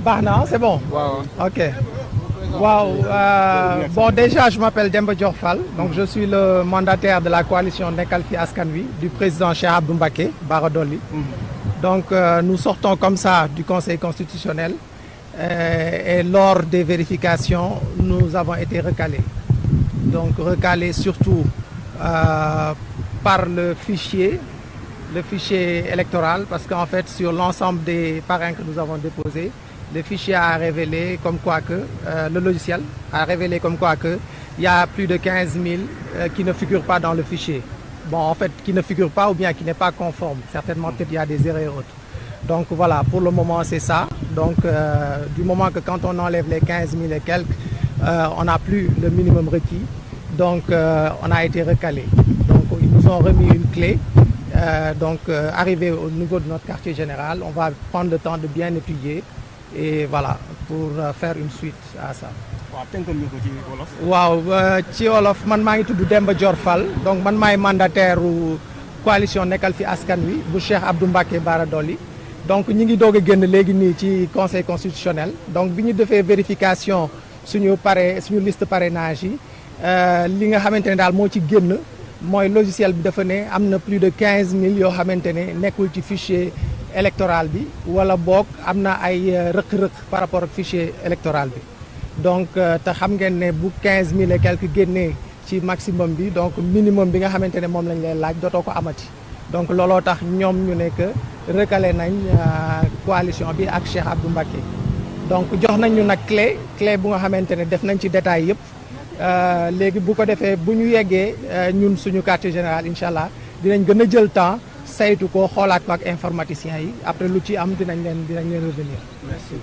Bahna, c'est bon. Wow. Ok. Wow. Bon, déjà, je m'appelle Demba Dior Fall. Donc, je suis le mandataire de la coalition Nekkal Fi Askan Wi du président Cheikh Abdou Mbacké Bara Dolly. Donc, nous sortons comme ça du Conseil constitutionnel. Et lors des vérifications, nous avons été recalés. Donc, recalés surtout par le fichier électoral, parce qu'en fait, sur l'ensemble des parrains que nous avons déposés, le fichier a révélé comme quoi que, le logiciel a révélé comme quoi que il y a plus de 15 000 qui ne figurent pas dans le fichier. Bon, en fait, qui ne figurent pas ou bien qui n'est pas conforme. Certainement, peut-être il y a des erreurs et autres. Donc voilà, pour le moment, c'est ça. Donc, du moment que quand on enlève les 15 000 et quelques, on n'a plus le minimum requis. Donc, on a été recalé. Donc, ils nous ont remis une clé. Arrivé au niveau de notre quartier général, on va prendre le temps de bien étudier et voilà, pour faire une suite à ça. waaw ci wolof man maa ngi tudd Demba Dior Fall donc man maay mandataire coalition Nekkal Fi Askan Wi bu Cheikh Abdou Mbacké Bara Dolly donc ñi ngi doog a génn léegi nii ci conseil constitutionnel donc bi ñu defee vérification suñu liste parrainage yi li nga xamante ne daal moo ci génn mooy logiciel bi dafa ne am na plus de 15 000 yoo xamante ne nekkul ci fichier électoral bi wala boog am na ay rëq-rëq par rapport ak fichier électoral bi donc te xam ngeen ne bu 15 000 et quelques génnee ci maximum bi donc minimum bi nga xamante ne moom lañ leen laaj dootoo ko amati donc looloo tax ñoom ñu ne que recalé nañ coalition bi ak Cheikh Abdou Mbacké donc jox nañ ñu nag clé bu nga xamante ne def nañ ci détail yëpp léegi bu ko defee bu ñu yeggee ñun suñu quartier général incha allah dinañ gën a jël temps saytu ko xoolaat ko ak informaticiens yi après lu ci am dinañ leen revenir. Merci.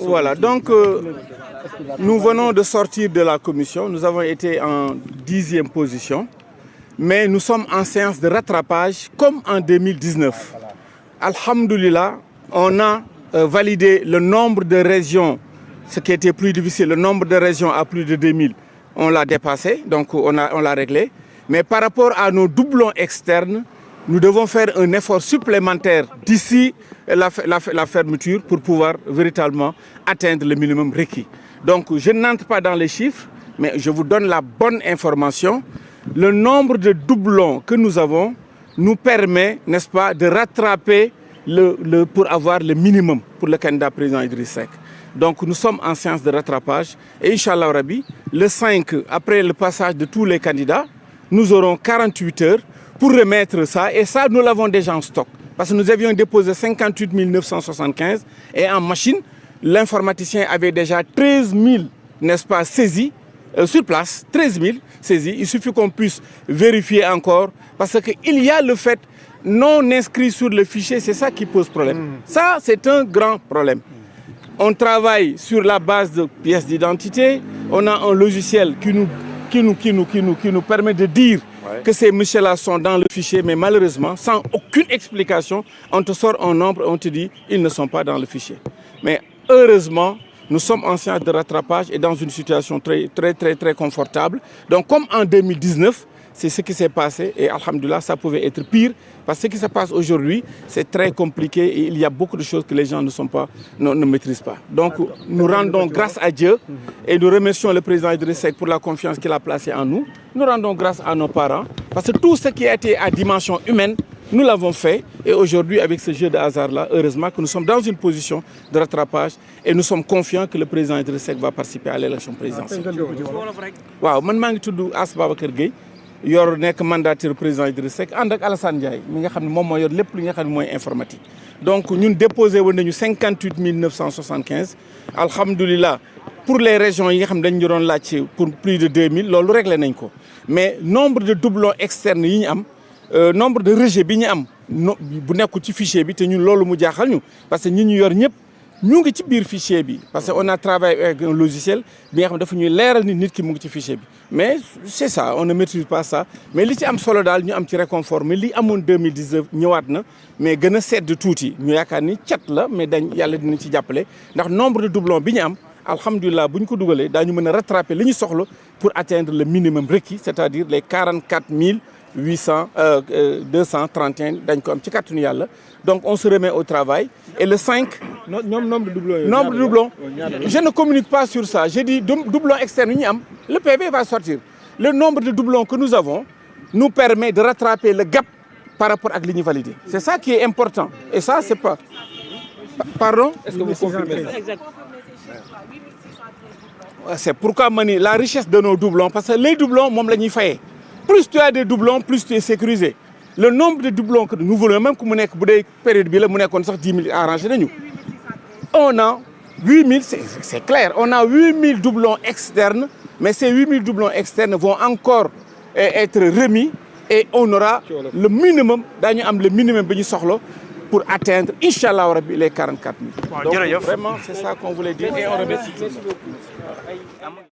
Voilà, donc nous venons de sortir de la commission. Nous avons été en 10e position, mais nous sommes en séance de rattrapage comme en 2019. Alhamdoulilah, on a validé le nombre de régions, ce qui était plus difficile, le nombre de régions à plus de 2000, on l'a dépassé, donc on l'a réglé. Mais par rapport à nos doublons externes, nous devons faire un effort supplémentaire d'ici la fermeture pour pouvoir véritablement atteindre le minimum requis. Donc je n'entre pas dans les chiffres, mais je vous donne la bonne information. Le nombre de doublons que nous avons nous permet, n'est-ce pas, de rattraper pour avoir le minimum pour le candidat président Idriss Seck. Donc nous sommes en séance de rattrapage et Inch'Allah Rabbi, le 5, après le passage de tous les candidats, nous aurons 48 heures pour remettre ça. Et ça, nous l'avons déjà en stock. Parce que nous avions déposé 58 975 et en machine, l'informaticien avait déjà 13 000, n'est-ce pas, saisis sur place. 13 000 saisis. Il suffit qu'on puisse vérifier encore. Parce qu'il y a le fait non inscrit sur le fichier, c'est ça qui pose problème. Ça, c'est un grand problème. On travaille sur la base de pièces d'identité. On a un logiciel qui nous permet de dire que ces messieurs-là sont dans le fichier, mais malheureusement, sans aucune explication, on te sort un nombre et on te dit ils ne sont pas dans le fichier. Mais heureusement, nous sommes en séance de rattrapage et dans une situation très confortable. Donc comme en 2019, c'est ce qui s'est passé et alhamdoulilah, ça pouvait être pire. Parce que ce qui se passe aujourd'hui, c'est très compliqué et il y a beaucoup de choses que les gens ne maîtrisent pas. Donc nous rendons grâce à Dieu et nous remercions le président Idriss Seck pour la confiance qu'il a placée en nous. Nous rendons grâce à nos parents parce que tout ce qui a été à dimension humaine, nous l'avons fait. Et aujourd'hui, avec ce jeu de hasard-là, heureusement que nous sommes dans une position de rattrapage et nous sommes confiants que le président Idriss Seck va participer à l'élection présidentielle. Waaw, man maa ngi tudd As Babacar Gueye. yor nekk mandataire président Idriss Seck ànd ak Alassane Ndiaye mi nga xam ne moom moo yor lépp li nga xam ne mooy informatique donc ñun déposé woon nañu 58 975 alhamdulilah pour les régions yi nga xam ne dañu doon laaj pour plus de 2000 loolu réglé nañ ko mais nombre de doublons externes yi ñu am nombre de rejet bi ñu am bu nekkul ci fichier bi te ñun loolu mu jaaxal ñu parce que ñi ñu yor ñëpp ñu ngi ci biir fichier bi parce que on a travaillé avec un logiciel bi nga xam ne dafa ñuy leeral ni nit ki mu ngi ci fichier bi mais c'est ça on ne maîtrise pas ça mais li ci am solo daal ñu am ci réconfort mais li amoon 2019 ñëwaat na mais gën a sedd tuuti ñu yaakaar ni cat la mais dañ yàlla dinañ ci jàppale ndax nombre de doublons bi ñu am alhamdulilah bu ñu ko dugalee daañu mën a rattraper li ñu soxla pour atteindre le minimum requis c'est-à-dire les 44 231 dañ ko am ci kàttanu yàlla donc on se remet au travail et le 5. nombre de doublons. Nombre de doublons. Je ne communique pas sur ça. J'ai dit doublons externes. Le PV va sortir. Le nombre de doublons que nous avons nous permet de rattraper le gap par rapport à l'INI validé. C'est ça qui est important. Et ça, c'est pas... Pardon? Est-ce que vous confirmez ça? C'est pourquoi la richesse de nos doublons, parce que les doublons, plus tu as des doublons, plus tu es sécurisé. Le nombre de doublons que nous voulons, même que nous avons une période de 10 000 arrangés, on a 8 000, c'est clair, on a 8 000 doublons externes, mais ces 8 000 doublons externes vont encore être remis et on aura le minimum, pour atteindre, Inch'Allah, les 44 000. Donc, vraiment, c'est ça qu'on voulait dire et on remercie.